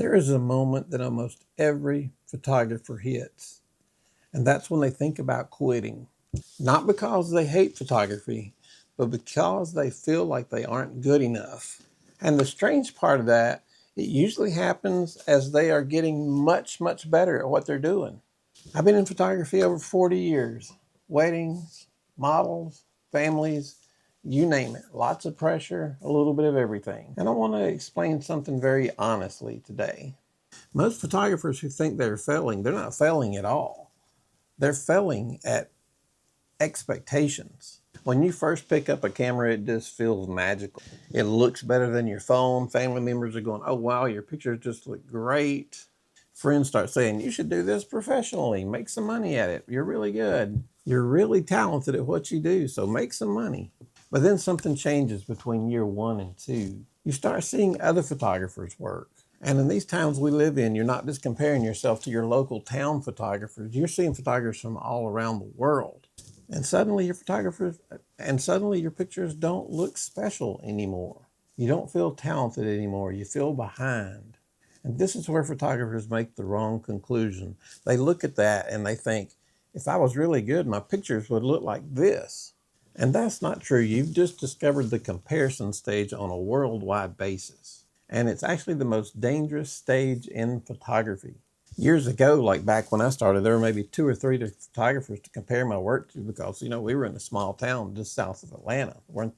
There is a moment that almost every photographer hits, and that's when they think about quitting. Not because they hate photography, but because they feel like they aren't good enough. And the strange part of that, it usually happens as they are getting much, much better at what they're doing. I've been in photography over 40 years. Weddings, models, families, you name it. Lots of pressure, a little bit of everything. And I want to explain something very honestly today. Most photographers who think they're failing, they're not failing at all. They're failing at expectations. When you first pick up a camera, it just feels magical. It looks better than your phone. Family members are going, oh, wow, your pictures just look great. Friends start saying, you should do this professionally. Make some money at it. You're really good. You're really talented at what you do, so make some money. But then something changes between year 1 and 2. You start seeing other photographers work. And in these towns we live in, you're not just comparing yourself to your local town photographers. You're seeing photographers from all around the world. And suddenly your pictures don't look special anymore. You don't feel talented anymore. You feel behind. And this is where photographers make the wrong conclusion. They look at that and they think, if I was really good, my pictures would look like this. And that's not true. You've just discovered the comparison stage on a worldwide basis. And it's actually the most dangerous stage in photography. Years ago, like back when I started, there were maybe 2 or 3 photographers to compare my work to because, we were in a small town just south of Atlanta. Wasn't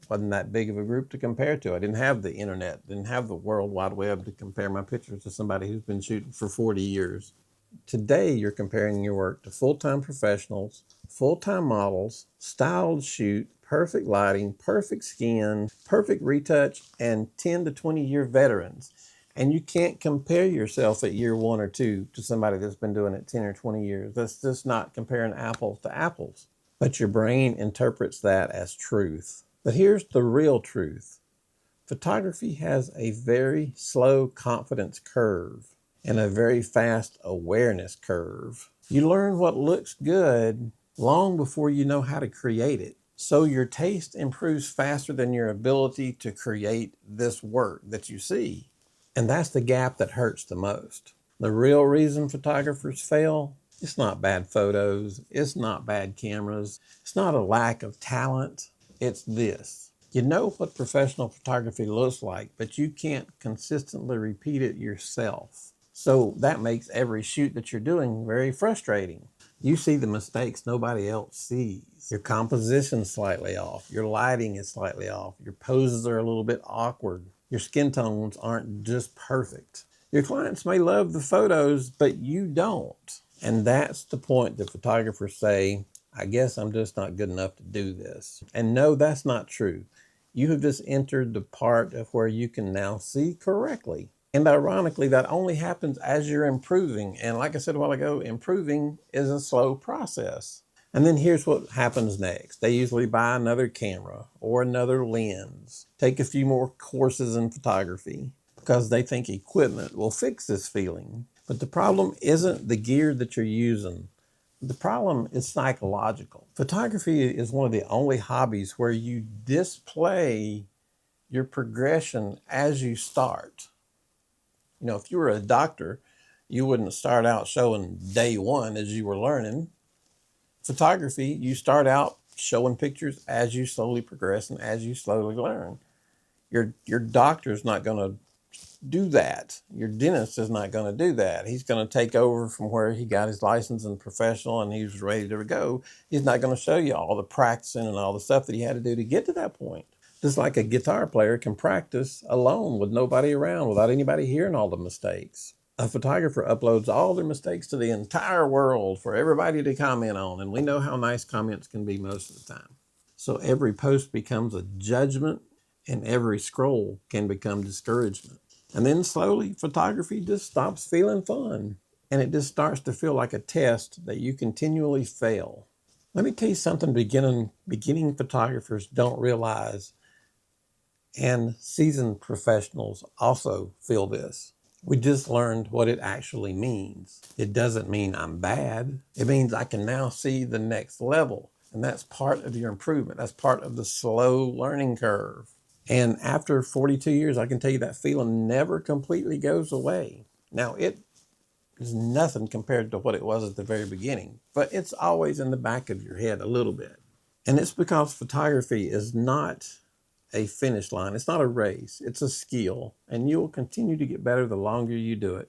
that big of a group to compare to. I didn't have the internet, didn't have the World Wide Web to compare my pictures to somebody who's been shooting for 40 years. Today, you're comparing your work to full-time professionals, full-time models, styled shoot, perfect lighting, perfect skin, perfect retouch, and 10 to 20-year veterans. And you can't compare yourself at year 1 or 2 to somebody that's been doing it 10 or 20 years. That's just not comparing apples to apples. But your brain interprets that as truth. But here's the real truth. Photography has a very slow confidence curve and a very fast awareness curve. You learn what looks good long before you know how to create it. So your taste improves faster than your ability to create this work that you see. And that's the gap that hurts the most. The real reason photographers fail, it's not bad photos, it's not bad cameras, it's not a lack of talent, it's this. You know what professional photography looks like, but you can't consistently repeat it yourself. So that makes every shoot that you're doing very frustrating. You see the mistakes nobody else sees. Your composition's slightly off. Your lighting is slightly off. Your poses are a little bit awkward. Your skin tones aren't just perfect. Your clients may love the photos, but you don't. And that's the point that photographers say, I guess I'm just not good enough to do this. And no, that's not true. You have just entered the part of where you can now see correctly. And ironically, that only happens as you're improving. And like I said a while ago, improving is a slow process. And then here's what happens next. They usually buy another camera or another lens, take a few more courses in photography because they think equipment will fix this feeling. But the problem isn't the gear that you're using. The problem is psychological. Photography is one of the only hobbies where you display your progression as you start. If you were a doctor, you wouldn't start out showing day 1 as you were learning. Photography, you start out showing pictures as you slowly progress and as you slowly learn. Your doctor's not going to do that. Your dentist is not going to do that. He's going to take over from where he got his license and professional and he was ready to go. He's not going to show you all the practicing and all the stuff that he had to do to get to that point. Just like a guitar player can practice alone with nobody around, without anybody hearing all the mistakes. A photographer uploads all their mistakes to the entire world for everybody to comment on, and we know how nice comments can be most of the time. So every post becomes a judgment, and every scroll can become discouragement. And then slowly, photography just stops feeling fun, and it just starts to feel like a test that you continually fail. Let me tell you something beginning photographers don't realize, and seasoned professionals also feel this. We just learned what it actually means. It doesn't mean I'm bad. It means I can now see the next level. And that's part of your improvement. That's part of the slow learning curve. And after 42 years, I can tell you that feeling never completely goes away. Now, it is nothing compared to what it was at the very beginning, but it's always in the back of your head a little bit. And it's because photography is not a finish line. It's not a race. It's a skill, and you will continue to get better the longer you do it.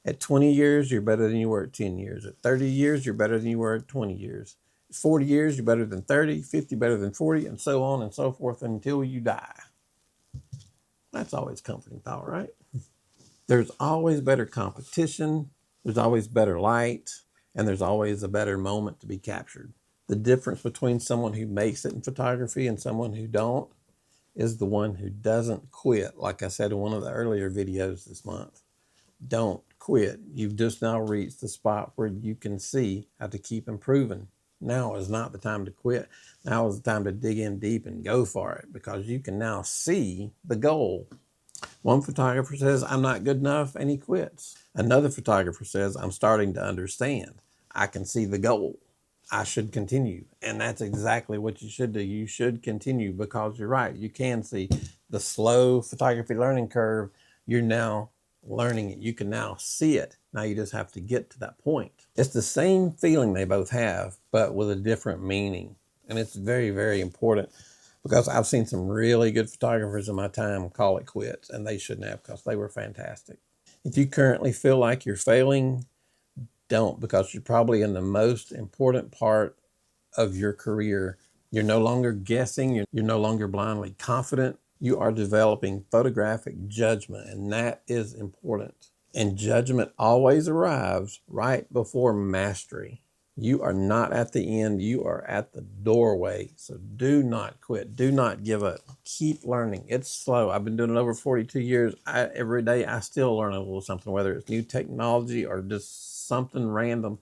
At 20 years, you're better than you were at 10 years. At 30 years, you're better than you were at 20 years. 40 years, you're better than 30, 50 better than 40, and so on and so forth until you die. That's always comforting thought, right? There's always better competition. There's always better light, and there's always a better moment to be captured. The difference between someone who makes it in photography and someone who don't is the one who doesn't quit. Like I said in one of the earlier videos this month, don't quit. You've just now reached the spot where you can see how to keep improving. Now is not the time to quit. Now is the time to dig in deep and go for it, because you can now see the goal. One photographer says, I'm not good enough, and he quits. Another photographer says, I'm starting to understand. I can see the goal. I should continue. And that's exactly what you should do. You should continue, because you're right. You can see the slow photography learning curve. You're now learning it. You can now see it. Now you just have to get to that point. It's the same feeling they both have, but with a different meaning. And it's very, very important, because I've seen some really good photographers in my time call it quits, and they shouldn't have, because they were fantastic. If you currently feel like you're failing, don't, because you're probably in the most important part of your career. You're no longer guessing. You're no longer blindly confident. You are developing photographic judgment, and that is important. And judgment always arrives right before mastery. You are not at the end. You are at the doorway. So do not quit. Do not give up. Keep learning. It's slow. I've been doing it over 42 years. Every day I still learn a little something, whether it's new technology or just something random.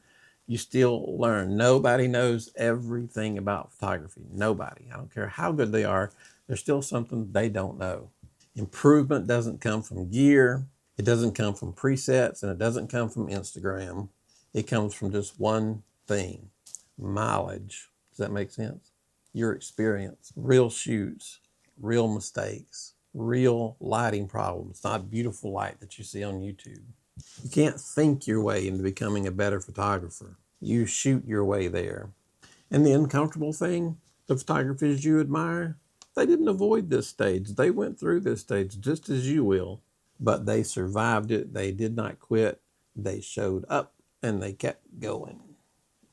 You still learn. Nobody knows everything about photography. Nobody. I don't care how good they are. There's still something they don't know. Improvement doesn't come from gear. It doesn't come from presets, and it doesn't come from Instagram. It comes from just one thing: mileage. Does that make sense? Your experience, real shoots, real mistakes, real lighting problems, not beautiful light that you see on YouTube. You can't think your way into becoming a better photographer. You shoot your way there. And the uncomfortable thing, the photographers you admire, they didn't avoid this stage. They went through this stage just as you will, but they survived it. They did not quit. They showed up and they kept going.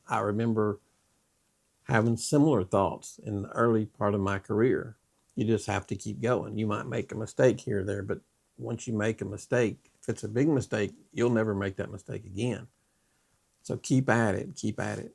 I remember having similar thoughts in the early part of my career. You just have to keep going. You might make a mistake here or there, but once you make a mistake, if it's a big mistake, you'll never make that mistake again. So keep at it, keep at it.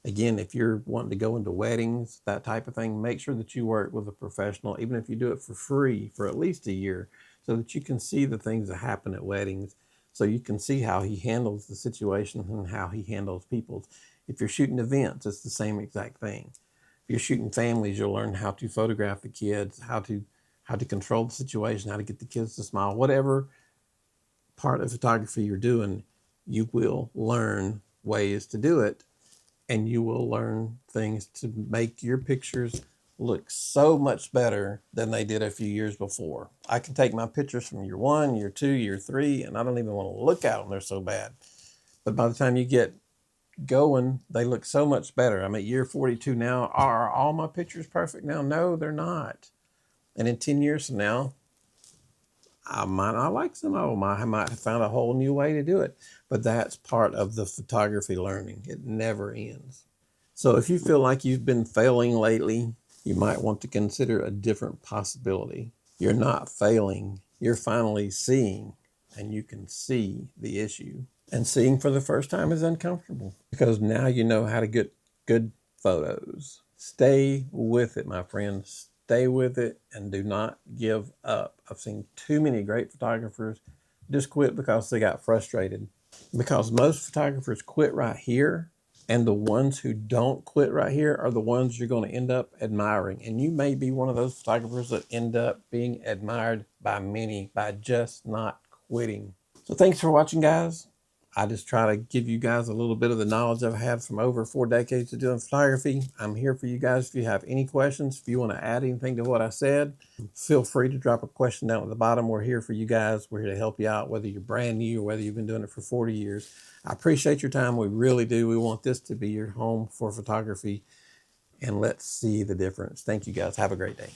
Again, if you're wanting to go into weddings, that type of thing, make sure that you work with a professional, even if you do it for free for at least a year, so that you can see the things that happen at weddings, so you can see how he handles the situation and how he handles people. If you're shooting events, it's the same exact thing. If you're shooting families, you'll learn how to photograph the kids, how to control the situation, how to get the kids to smile. Whatever part of photography you're doing, you will learn ways to do it, and you will learn things to make your pictures look so much better than they did a few years before. I can take my pictures from year 1, year 2, year 3, and I don't even want to look at them. They're so bad. But by the time you get going, they look so much better. I'm at year 42 now. Are all my pictures perfect now? No, they're not. And in 10 years from now, I might not like some of them. I might have found a whole new way to do it. But that's part of the photography learning. It never ends. So if you feel like you've been failing lately, you might want to consider a different possibility. You're not failing. You're finally seeing, and you can see the issue. And seeing for the first time is uncomfortable, because now you know how to get good photos. Stay with it, my friends. Stay with it and do not give up. I've seen too many great photographers just quit because they got frustrated. Because most photographers quit right here, and the ones who don't quit right here are the ones you're going to end up admiring. And you may be one of those photographers that end up being admired by many by just not quitting. So thanks for watching, guys. I just try to give you guys a little bit of the knowledge I've had from over 4 decades of doing photography. I'm here for you guys. If you have any questions, if you want to add anything to what I said, feel free to drop a question down at the bottom. We're here for you guys. We're here to help you out, whether you're brand new or whether you've been doing it for 40 years. I appreciate your time. We really do. We want this to be your home for photography, and let's see the difference. Thank you guys. Have a great day.